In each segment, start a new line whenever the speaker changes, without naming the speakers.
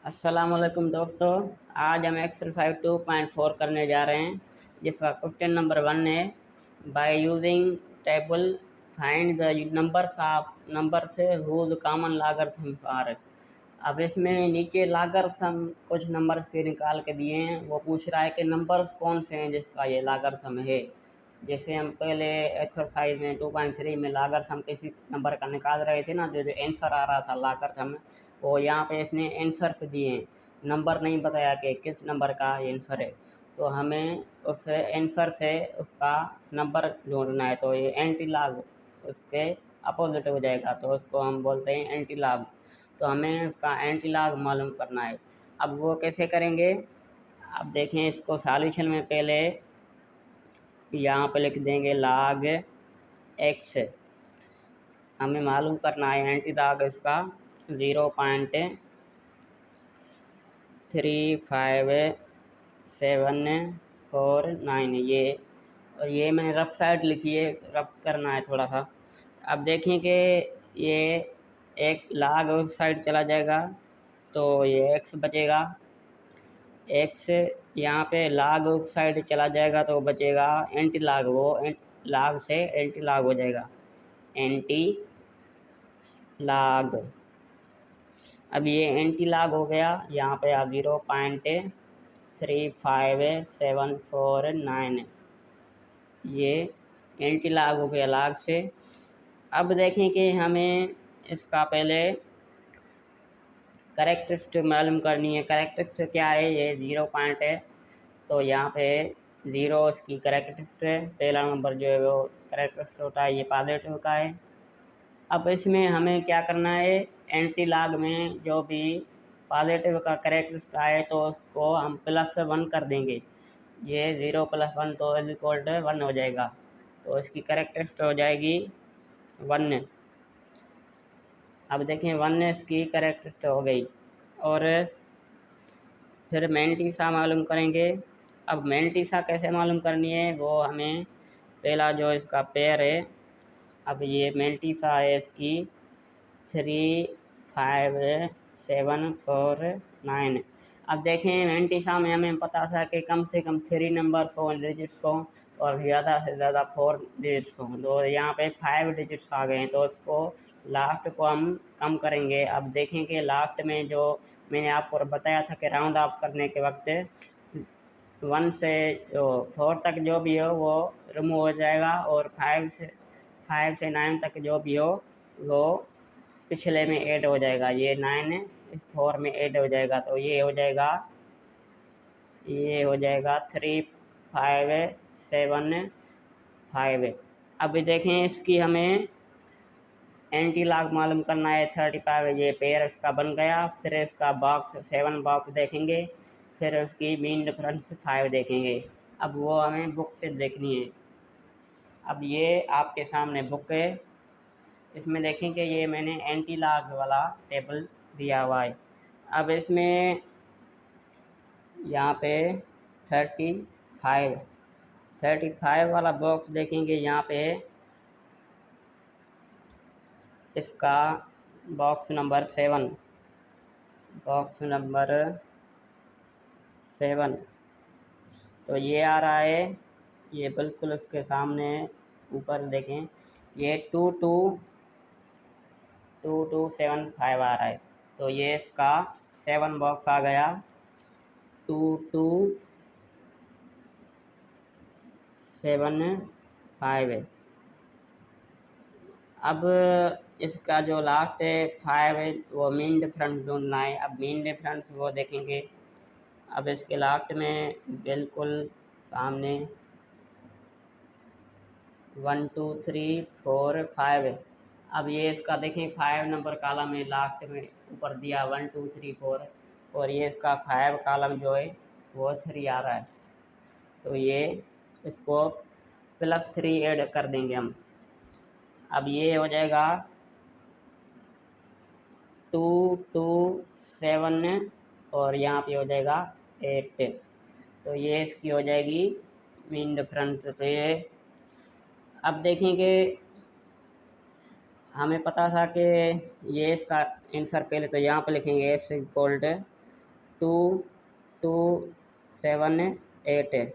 अस्सलामुअलैकुम दोस्तों। आज हम एक्सरसाइज 2.4 करने जा रहे हैं, जिसका क्वेश्चन नंबर 1 है। By using table find the number से हुज कॉमन लॉगरिथम्स आर। अब इसमें नीचे लॉगरिथम कुछ नंबर के निकाल के दिए हैं, वो पूछ रहा है कि नंबर्स कौन से हैं जिसका ये लॉगरिथम है। जैसे हम पहले एक्सरसाइज में 2.3 में लॉगरिथम किसी नंबर का निकाल रहे थे ना, जो आंसर आ रहा था लॉगरिथम, वो यहाँ पे इसने आंसर दिए हैं, नंबर नहीं बताया कि किस नंबर का आंसर है। तो हमें उस आंसर से उसका नंबर ढूंढना है, तो ये एंटी लॉग उसके अपोजिट हो जाएगा, तो उसको हम बोलते हैं एंटी लॉग। तो हमें उसका एंटी लॉग मालूम करना है। अब वो कैसे करेंगे, अब देखें इसको सॉल्यूशन में पहले यहाँ पे लिख देंगे log x। हमें मालूम करना है एंटी लॉग इसका 0.35749 ये, और ये मैंने रफ साइड लिखी है, रफ करना है थोड़ा सा। अब देखें कि ये एक log उस साइड चला जाएगा तो ये x बचेगा, x यहाँ पे log उस साइड चला जाएगा तो बचेगा एंटी लॉग, वो log से एंटी लॉग हो जाएगा, एंटी लॉग। अब ये एंटी लॉग हो गया, यहाँ पे आप 0.35749 ये एंटी लॉग हो गया log से। अब देखें कि हमें इसका पहले करेक्टरिस्टिक मालूम करनी है। करेक्टरिस्टिक क्या है, ये 0 पॉइंट है, तो यहाँ पे 0 इसकी करेक्टरिस्टिक है। पहला नंबर जो है वो करेक्टरिस्टिक होता है, ये पॉजिटिव का है। अब इसमें हमें क्या करना है, एंटी लॉग में जो भी पॉजिटिव का करेक्टरिस्टिक आए तो उसको हम +1 कर देंगे। ये 0 + 1 तो = 1 हो जाएगा, तो इसकी करेक्टरिस्टिक हो जाएगी 1। अब देखें 1 इसकी करेक्टरिस्टिक हो गई, और फिर मैंटिसा मालूम करेंगे। अब मैंटिसा कैसे मालूम करनी है, वो हमें पहला जो इसका पेयर है, अब ये मैंटिसा है इसकी 35749। अब देखें मैंटिसा में हमें पता था कि कम से कम 3 नंबर 4 डिजिट्स हों और ज़्यादा से ज़्यादा 4 डिजिट्स हों, तो यहाँ पे 5 डिजिट्स आ गए हैं, तो उसको लास्ट को हम कम करेंगे। अब देखें कि लास्ट में जो मैंने आपको बताया था कि राउंड ऑफ करने के वक्त 1 से 4 तक जो भी हो वो रिमूव हो जाएगा, और 5 से 9 तक जो भी हो वो पिछले में ऐड हो जाएगा। ये 9 इस 4 में ऐड हो जाएगा, तो ये हो जाएगा 3575। अब देखें इसकी हमें एंटी लॉग मालूम करना है 35, ये पेयर इसका बन गया। फिर इसका बॉक्स 7 बॉक्स देखेंगे, फिर उसकी मीन डिफरेंस 5 देखेंगे। अब वो हमें बुक से देखनी है। अब ये आपके सामने बुक है, इसमें देखें कि ये मैंने एंटी लॉग वाला टेबल दिया हुआ है। अब इसमें यहाँ पे 35 वाला बॉक्स देखेंगे, यहाँ पे इसका बॉक्स नंबर 7 तो ये आ रहा है, ये बिल्कुल उसके सामने ऊपर देखें, ये 2275 आ रहा है, तो ये इसका 7 बॉक्स आ गया 2275। अब इसका जो लास्ट है 5 है, वो मीन डिफरेंस ढूंढना है। अब मीन डिफरेंस वो देखेंगे, अब इसके लास्ट में बिल्कुल सामने 1 2 3 4 5 है। अब ये इसका देखें 5 नंबर कॉलम है, लास्ट में ऊपर दिया 1 2 3 4, और ये इसका 5 कॉलम जो है वो 3 आ रहा है, तो ये इसको +3 ऐड कर देंगे हम। अब ये हो जाएगा 227 और यहाँ पे हो जाएगा 8, तो ये इसकी हो जाएगी मीन डिफरेंस। तो ये अब देखेंगे, हमें पता था कि ये इसका आंसर पहले तो यहाँ पे लिखेंगे x = 2278।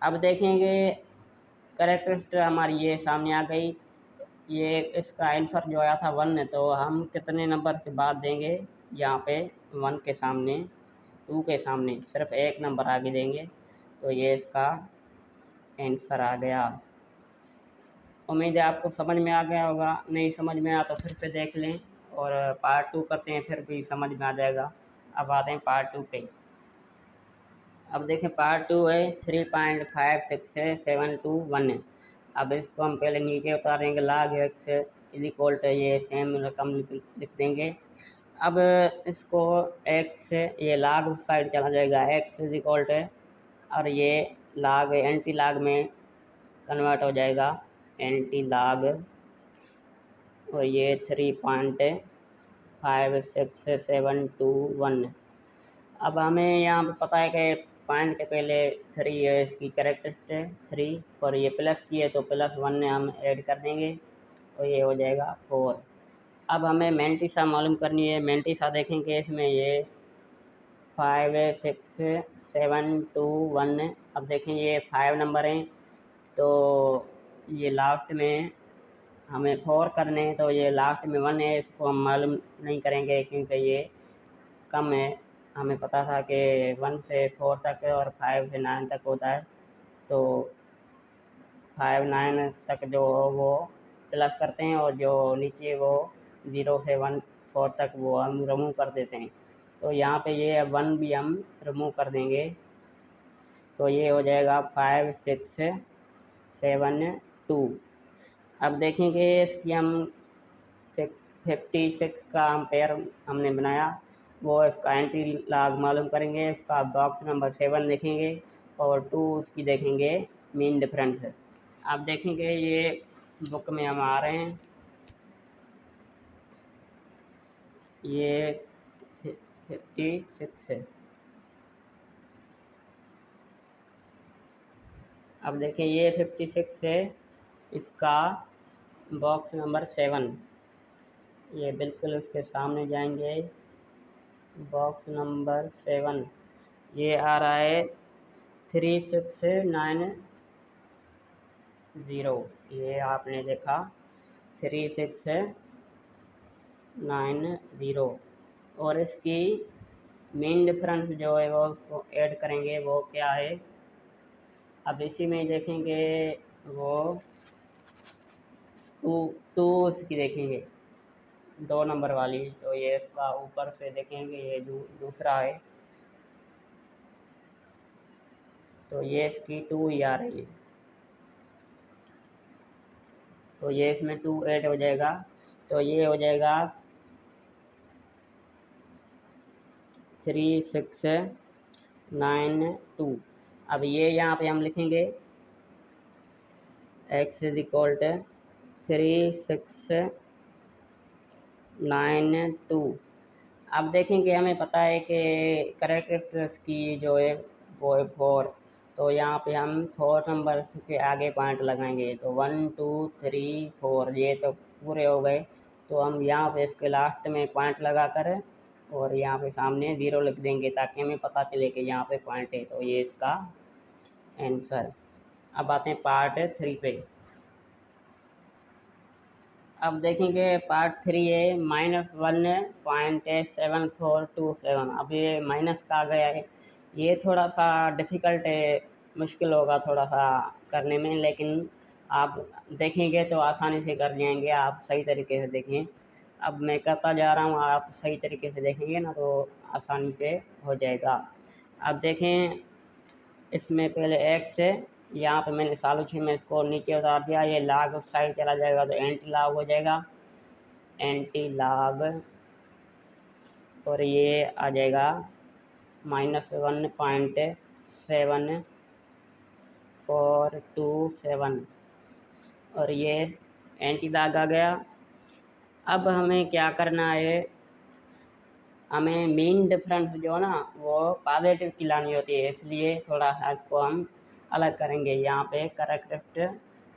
अब देखेंगे कैरेक्टरिस्टिक हमारी ये सामने आ गई। ये इसका आंसर जो आया था 1, तो हम कितने नंबर के बाद देंगे? यहाँ पे 1 के सामने, 2 के सामने सिर्फ एक नंबर आगे देंगे, तो ये इसका आंसर आ गया। उम्मीद है आपको समझ में आ गया होगा। नहीं समझ में आया तो फिर से देख लें और पार्ट 2 करते हैं, फिर भी समझ में आ जाएगा। अब आते हैं पार्ट 2 पे। अब देखें पार्ट 2 है 3.56721 है। अब इसको हम पहले नीचे उतारेंगे, log x is equal to ये सेम रकम लिख देंगे। अब इसको x ये log उस साइड चला जाएगा, x इज इक्वल टू और ये log एंटी log में कन्वर्ट हो जाएगा, एंटी log, और ये 3.56721। अब हमें यहाँ पे पता है कि पॉइंट के पहले 3 है, इसकी कैरेक्टरिस्टिक 3, और ये प्लस की है तो +1 ने हम ऐड कर देंगे और ये हो जाएगा 4। अब हमें मैंटिसा मालूम करनी है। मैंटिसा देखेंगे इसमें ये 56721। अब देखें ये 5 नंबर हैं, तो ये लास्ट में हमें 4 करने हैं, तो ये लास्ट में 1 है, इसको हम मालूम नहीं करेंगे क्योंकि ये कम है। हमें पता था कि 1 से 4 तक और 5 से 9 तक होता है, तो 5 9 तक जो वो प्लस करते हैं और जो नीचे वो 0 से 1 4 तक वो हम रिमूव कर देते हैं। तो यहाँ पे ये 1 भी हम रिमूव कर देंगे, तो ये हो जाएगा 5672। अब देखेंगे इसकी हम 56 का पेयर हमने बनाया, वो इसका एंटी लॉग मालूम करेंगे, इसका बॉक्स नंबर 7 देखेंगे और 2 उसकी देखेंगे मीन डिफरेंस। अब देखेंगे ये बुक में हम आ रहे हैं, ये 56 है। अब देखिए ये 56 है, इसका बॉक्स नंबर 7, ये बिल्कुल उसके सामने जाएंगे, बॉक्स नंबर 7 ये आ रहा है 3690। ये आपने देखा 3690, और इसकी मेन डिफरेंस जो है वो उसको ऐड करेंगे, वो क्या है? अब इसी में देखेंगे वो टू उसकी देखेंगे 2 नंबर वाली, तो ये इसका ऊपर से देखेंगे ये दूसरा है, तो ये इसकी 2 ही आ रही है, तो ये इसमें 2 ऐड हो जाएगा, तो ये हो जाएगा 3692। अब ये यहाँ पे हम लिखेंगे x इज इक्वल टू 3692। अब देखेंगे हमें पता है कि कैरेक्टरिस्टिक्स की जो है वो है 4, तो यहाँ पे हम 4 नंबर के आगे पॉइंट लगाएंगे, तो 1 2 3 4 ये तो पूरे हो गए, तो हम यहाँ पे इसके लास्ट में पॉइंट लगा कर और यहाँ पे सामने 0 लिख देंगे ताकि हमें पता चले कि यहाँ पे पॉइंट है, तो ये इसका आंसर। अब आते हैं पार्ट 3 पे। अब देखेंगे पार्ट 3 है -1.7427। अब ये माइनस का आ गया है, ये थोड़ा सा डिफ़िकल्ट है, मुश्किल होगा थोड़ा सा करने में, लेकिन आप देखेंगे तो आसानी से कर जाएंगे, आप सही तरीके से देखें। अब मैं करता जा रहा हूँ, आप सही तरीके से देखेंगे ना तो आसानी से हो जाएगा। अब देखें इसमें पहले x है, यहाँ पे मैंने सालूची में इसको नीचे उतार दिया, ये log उस साइड चला जाएगा तो एंटी log हो जाएगा, एंटी log, और ये आ जाएगा -1.7427, और ये एंटी log आ गया। अब हमें क्या करना है, हमें मीन डिफरेंस जो है ना वो पॉजिटिव की लानी होती है, इसलिए थोड़ा सा इसको हम अलग करेंगे। यहाँ पे कैरेक्टरिस्टिक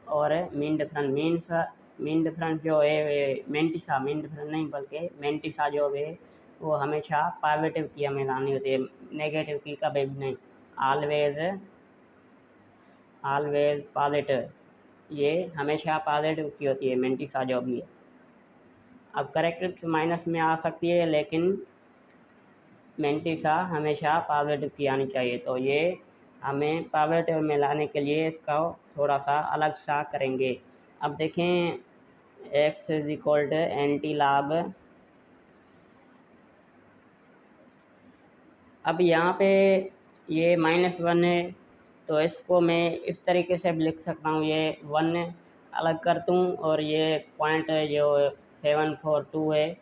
और मीन डिफरेंस जो है मेंटिसा, मीन डिफरेंस नहीं बल्कि मेंटिसा जो है वो हमेशा पॉजिटिव की हमें लानी होती है, नेगेटिव की कभी भी नहीं। ऑलवेज ऑलवेज पॉजिटिव, ये हमेशा पॉजिटिव की होती है मेंटिसा जो भी है। अब करेक्ट माइनस में आ सकती है, लेकिन मेंटिसा हमेशा पॉजिटिव की आनी चाहिए। तो ये हमें पॉजिटिव में लाने के लिए इसका थोड़ा सा अलग सा करेंगे। अब देखें, x is equal to anti log. अब यहाँ पे ये -1 है, तो इसको मैं इस तरीके से भी लिख सकता हूँ, ये 1 अलग कर दूँ और ये पॉइंट जो 742 है,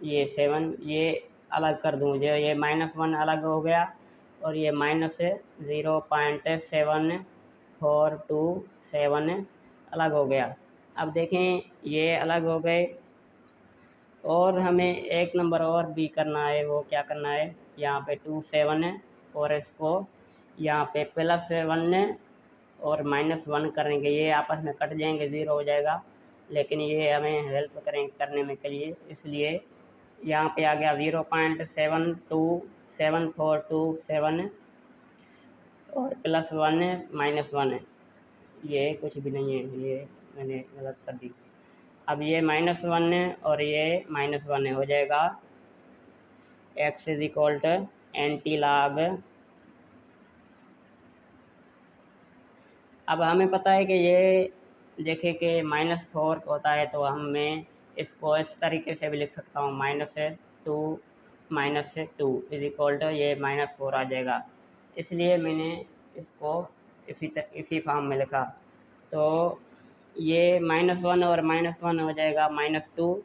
ये 7 ये अलग कर दूँ, जो ये -1 अलग हो गया और ये -0.7427 अलग हो गया। अब देखें ये अलग हो गए, और हमें एक नंबर और भी करना है। वो क्या करना है, यहाँ पे 27 है और इसको यहाँ पे +1 और -1 करेंगे, ये आपस में कट जाएंगे, 0 हो जाएगा। लेकिन ये हमें हेल्प करने में के लिए, इसलिए यहाँ पे आ गया 0.727 और +1 -1, ये कुछ भी नहीं है, ये मैंने गलत कर दी। अब ये -1 और ये -1 हो जाएगा। x is equal to anti log. अब हमें पता है कि ये देखें कि -4 होता है, तो मैं इसको इस तरीके से भी लिख सकता हूँ, -2 इज इक्वल टू ये -4 आ जाएगा। इसलिए मैंने इसको इसी फॉर्म में लिखा। तो ये -1 और -1 हो जाएगा -2,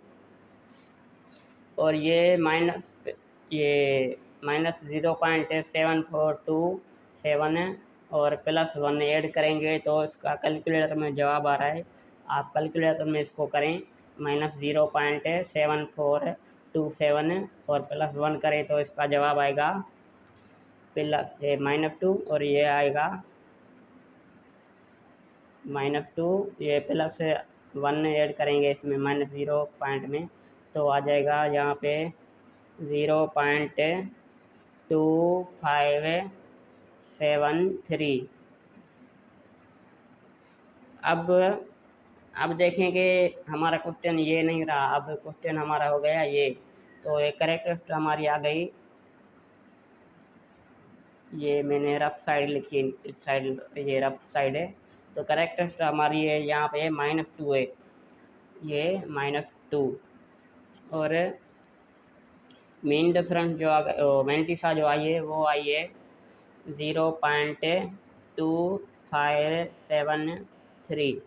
और ये -0.7427 और +1 ऐड करेंगे, तो इसका कैलकुलेटर में जवाब आ रहा है। आप कैलकुलेटर में इसको करें, -0.7427 और +1 करें तो इसका जवाब आएगा -2, और ये आएगा -2, ये +1 ऐड करेंगे इसमें -0 पॉइंट में, तो आ जाएगा यहाँ पे 0.2573। अब देखें कि हमारा क्वेश्चन ये नहीं रहा, अब क्वेश्चन हमारा हो गया ये। तो एक करेक्ट हमारी आ गई, ये मैंने रफ साइड लिखी, इस साइड ये रफ साइड है। तो करेक्ट हमारी है यहाँ पे -2 है, ये -2, और मीन डिफरेंस जो मेंटिसा जो आई है वो आई है 0.2573।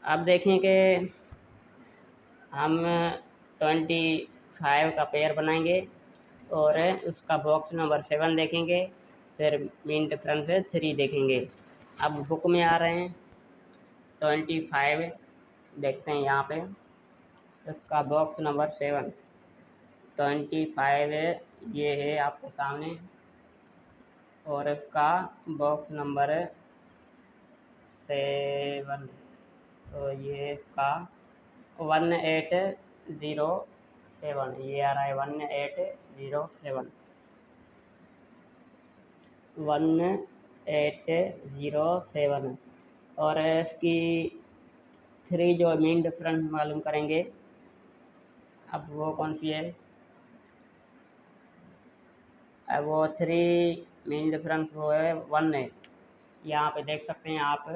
अब देखें कि हम 25 का पेयर बनाएंगे और उसका बॉक्स नंबर 7 देखेंगे, फिर मीन डिफरेंस 3 देखेंगे। अब बुक में आ रहे हैं 25, देखते हैं यहाँ पे इसका बॉक्स नंबर 7 25 ये है आपके सामने, और इसका बॉक्स नंबर 7, तो ये इसका 1807, ये आ रहा है 1807 1807। और इसकी 3 जो मीन डिफरेंस मालूम करेंगे। अब वो कौन सी है, अब वो 3 मीन डिफरेंस वो है 1 है। यहाँ पे देख सकते हैं आप,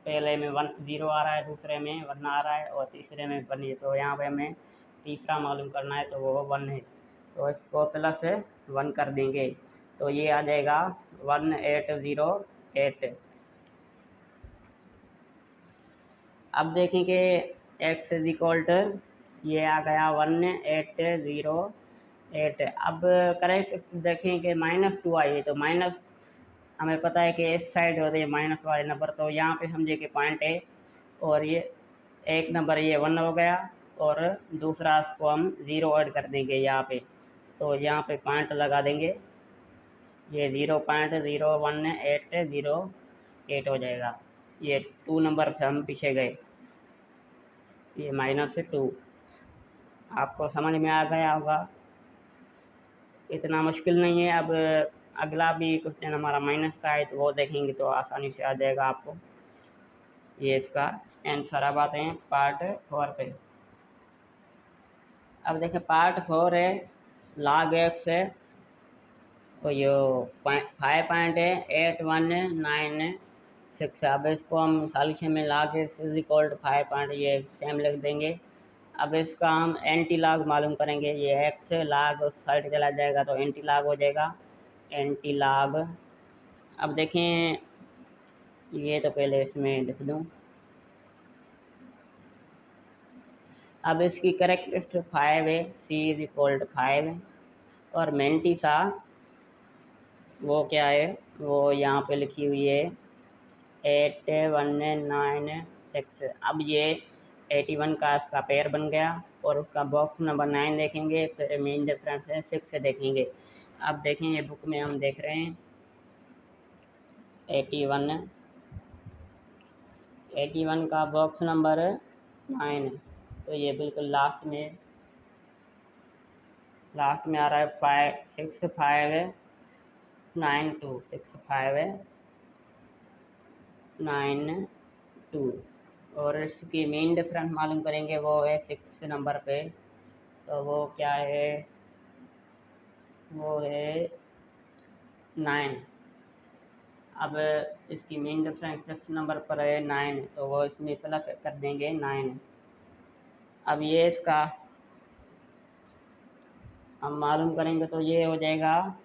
पहले में 0 आ रहा है, दूसरे में 1 आ रहा है और तीसरे में 1 है। तो यहाँ पे हमें तीसरा मालूम करना है, तो वो 1 है, तो इसको +1 कर देंगे, तो ये आ जाएगा 1808। अब देखें कि x इज इक्वल टू ये आ गया 1808। अब करेक्ट देखें कि -2 आई है, तो माइनस हमें पता है कि इस साइड होते हैं माइनस वाले नंबर, तो यहाँ पे समझे कि पॉइंट है, और ये एक नंबर ये 1 हो गया, और दूसरा इसको हम 0 ऐड कर देंगे यहाँ पे, तो यहाँ पे पॉइंट लगा देंगे, ये 0.01808 हो जाएगा। ये 2 नंबर से हम पीछे गए, ये -2। आपको समझ में आ गया होगा, इतना मुश्किल नहीं है। अब अगला भी क्वेश्चन हमारा माइनस का है, तो वो देखेंगे तो आसानी से आ जाएगा आपको ये इसका आंसर। अब आते हैं पार्ट 4 पे। अब देखिए पार्ट 4 है log x है, तो ये 5.8196। अब इसको हम सॉल्यूशन में log x is equal to 5 ये सेम लिख देंगे। अब इसका हम एंटी लॉग मालूम करेंगे, ये x log उस साइड चला जाएगा तो एंटी लॉग हो जाएगा, एंटी लॉग। अब देखें ये तो पहले इसमें लिख दूँ। अब इसकी करेक्टरिस्टिक 5 है, c इज इक्वल टू 5, और मेंटिसा वो क्या है, वो यहाँ पे लिखी हुई है 8196। अब ये 81 का इसका पेयर बन गया, और उसका बॉक्स नंबर 9 देखेंगे, फिर मेन डिफरेंस है 6 देखेंगे। अब देखें ये बुक में हम देख रहे हैं 81 का बॉक्स नंबर 9, तो ये बिल्कुल लास्ट में आ रहा है 6592 और इसकी मेन डिफरेंस मालूम करेंगे, वो है 6 नंबर पे, तो वो क्या है, वो है 9। अब इसकी मेन डिफरेंस 6 नंबर पर है 9, तो वो इसमें प्लस कर देंगे 9। अब ये इसका हम मालूम करेंगे तो ये हो जाएगा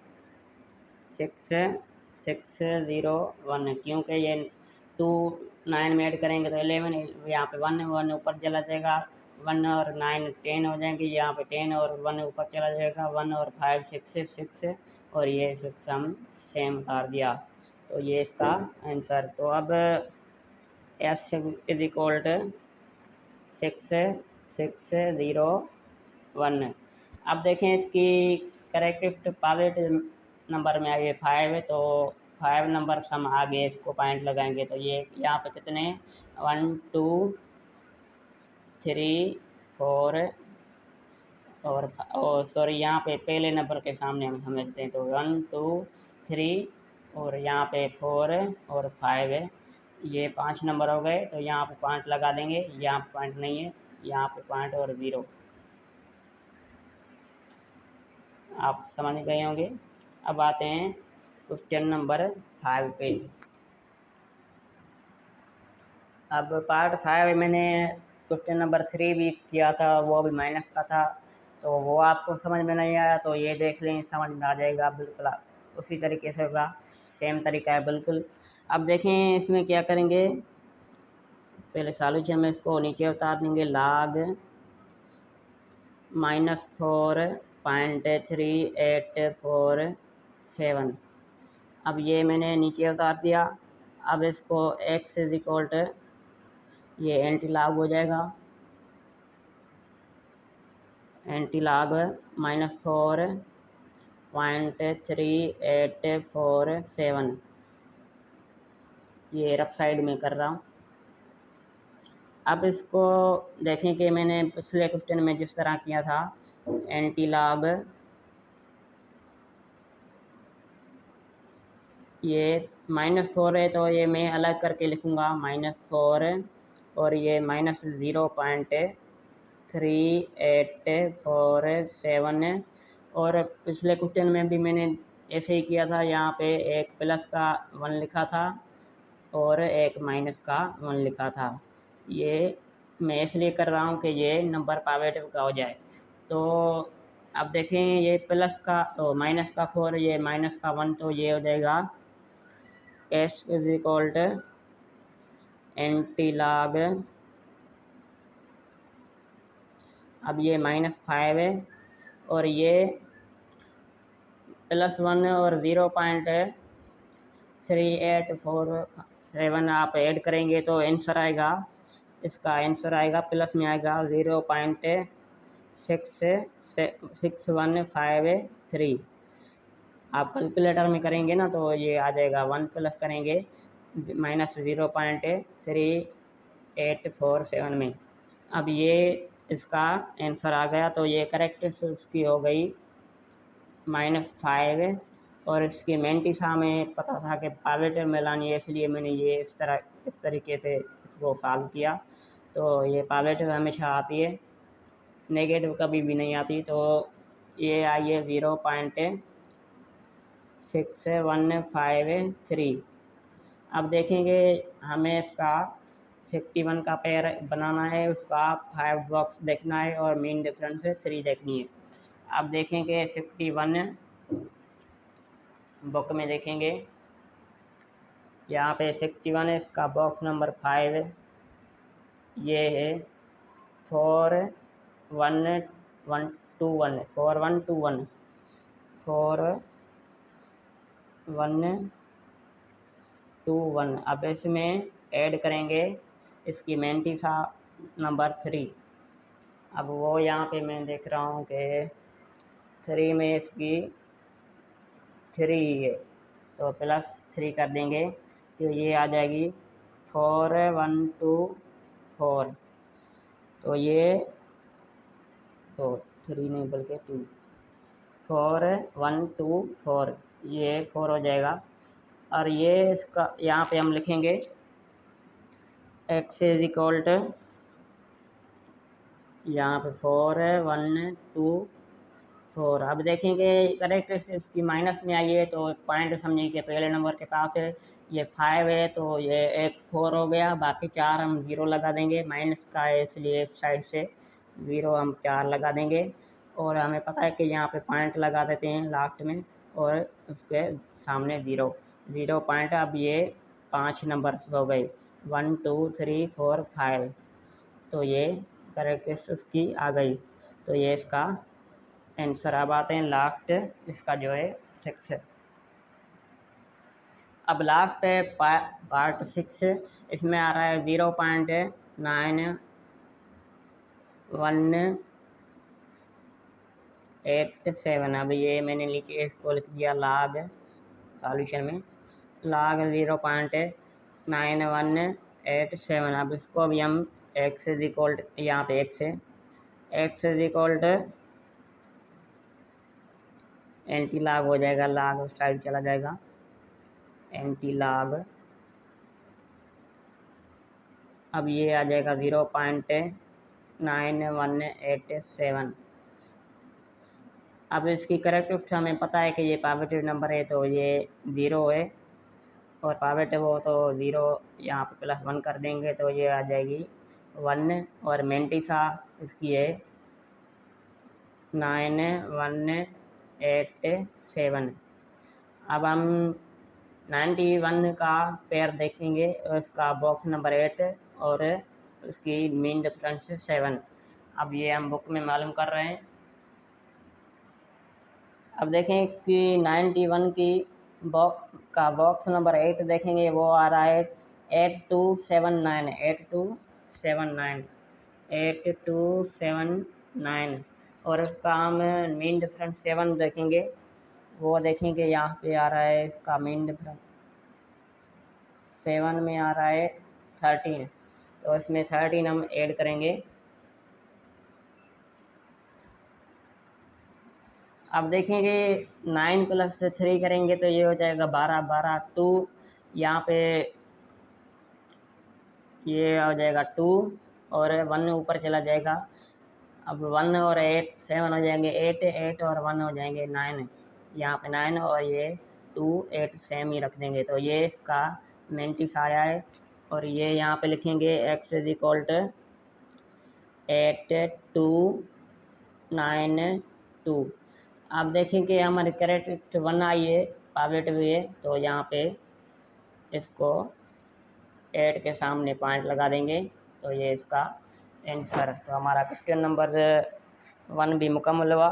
6601, क्योंकि ये 2 9 में ऐड करेंगे तो 11, यहाँ पे 1 ऊपर चला जाएगा, 1 और 9 10 हो जाएंगे, यहाँ पे 10 और 1 ऊपर चला जाएगा, 1 और 5 6 और ये 6 हम सेम उतार दिया, तो ये इसका आंसर। तो अब एस इज इक्वल टू 6601। अब देखें इसकी करेक्टिव पॉजिटिव नंबर में आगे 5 है, तो 5 नंबर हम आगे इसको पॉइंट लगाएंगे, तो ये यहाँ पे कितने 1 2 3 4 और सॉरी यहाँ पे पहले नंबर के सामने हम समझते हैं, तो 1 2 3 और यहाँ पे 4 और 5 है, ये 5 नंबर हो गए, तो यहाँ पे पॉइंट लगा देंगे, यहाँ पे पॉइंट नहीं है, यहाँ पे पॉइंट और 0, आप समझ गए होंगे। अब आते हैं क्वेश्चन नंबर 5 पे। अब पार्ट 5 मैंने क्वेश्चन नंबर 3 भी किया था, वो भी माइनस का था, तो वो आपको समझ में नहीं आया तो ये देख लें, समझ में आ जाएगा, बिल्कुल उसी तरीके से होगा, सेम तरीका है बिल्कुल। अब देखें इसमें क्या करेंगे, पहले सॉल्यूशन में इसको नीचे उतार देंगे, log -4.3847। अब ये मैंने नीचे उतार दिया। अब इसको x इज इक्वल टू ये एंटी लॉग हो जाएगा, एंटी लॉग -4.3847, ये रफ साइड में कर रहा हूँ। अब इसको देखें कि मैंने पिछले क्वेश्चन में जिस तरह किया था, एंटी लॉग ये -4 है, तो ये मैं अलग करके लिखूँगा -4 और ये -0.3847, और पिछले क्वेश्चन में भी मैंने ऐसे ही किया था, यहाँ पे एक प्लस का 1 लिखा था और एक माइनस का 1 लिखा था। ये मैं इसलिए कर रहा हूँ कि ये नंबर पॉजिटिव का हो जाए। तो अब देखें ये प्लस का तो माइनस का 4, ये माइनस का 1, तो ये हो जाएगा s is equal to anti log, अब ये -5 है और ये +1 और 0.3847 आप ऐड करेंगे तो आंसर आएगा, इसका आंसर आएगा प्लस में आएगा 0.6153। आप कैलकुलेटर में करेंगे ना तो ये आ जाएगा, 1 प्लस करेंगे -0.3847 में। अब ये इसका आंसर आ गया। तो ये करेक्ट उसकी हो गई -5। और इसकी मैंटिसा में पता था कि पॉजिटिव में लानी है, इसलिए मैंने ये इस तरीके से इसको सॉल्व किया। तो ये पॉजिटिव हमेशा आती है, नेगेटिव कभी भी नहीं आती। तो ये आई है 0.6153। अब देखेंगे हमें इसका 61 का पेयर बनाना है, उसका 5 बॉक्स देखना है और मीन डिफरेंस 3 देखनी है। अब देखेंगे 61 बुक में देखेंगे, यहाँ पे 61 है, इसका बॉक्स नंबर 5 ये है 4121 4121। अब इसमें ऐड करेंगे इसकी मैंटिसा नंबर 3। अब वो यहाँ पे मैं देख रहा हूँ कि 3 में इसकी 3 है, तो +3 कर देंगे तो ये आ जाएगी 4124। तो ये तो 3 नहीं बल्कि 2, 4124, ये 4 हो जाएगा। और ये इसका यहाँ पे हम लिखेंगे x इज इक्वल टू, यहाँ पे 4124। अब देखेंगे करेक्ट इसकी माइनस में आई है, तो पॉइंट समझिए कि पहले नंबर के पास है, ये 5 है, तो ये एक 4 हो गया, बाकी 4 हम 0 लगा देंगे, माइनस का है इसलिए साइड से 0 हम 4 लगा देंगे। और हमें पता है कि यहाँ पे पॉइंट लगा देते हैं लास्ट में, और उसके सामने 0 पॉइंट। अब ये 5 नंबर हो गए, 1 2 3 4 5। तो ये करेक्ट उसकी आ गई। तो ये इसका आंसर। अब आते हैं लास्ट, इसका जो है 6 है। अब लास्ट है पार्ट 6, इसमें आ रहा है 0.9187। अब ये मैंने इसको लिख दिया लॉग सॉल्यूशन में, log 0.9187। अब इसको भी हम x इज इक्वल, यहाँ पे x है, x is equal to anti log हो जाएगा, लॉग उस साइड चला जाएगा, एंटी लॉग। अब ये आ जाएगा 0.9187। अब इसकी करेक्ट हमें पता है कि ये पॉजिटिव नंबर है, तो ये 0 है, और पॉजिटिव हो तो 0 यहाँ पे +1 कर देंगे, तो ये आ जाएगी 1। और मैंटिसा इसकी है 9187। अब हम 91 का पेयर देखेंगे, उसका बॉक्स नंबर 8 और उसकी मीन डिफरेंस 7। अब ये हम बुक में मालूम कर रहे हैं। अब देखें कि 91 की बॉक्स नंबर 8 देखेंगे, वो आ रहा है 8279। और उसका हम मीन डिफरेंस 7 देखेंगे, वो देखेंगे यहाँ पे आ रहा है इसका मीन डिफरेंस 7 में आ रहा है 13। तो इसमें 13 हम ऐड करेंगे। अब देखेंगे 9 + 3 करेंगे तो ये हो जाएगा 12 2, यहाँ पे ये हो जाएगा 2 और 1 ऊपर चला जाएगा। अब 1 और 8 7 हो जाएंगे, 8 और 1 हो जाएंगे 9, यहाँ पे 9 और ये 2 8 सेम ही रख देंगे। तो ये इसका मैंटिस आया है। और ये यहाँ पे लिखेंगे x इज इक्वल टू 8292। अब देखेंगे हमारे करेक्ट 1 आई है, पॉजिटिव है, तो यहाँ पे इसको 8 के सामने पॉइंट लगा देंगे, तो ये इसका आंसर। तो हमारा क्वेश्चन नंबर 1 भी मुकम्मल हुआ।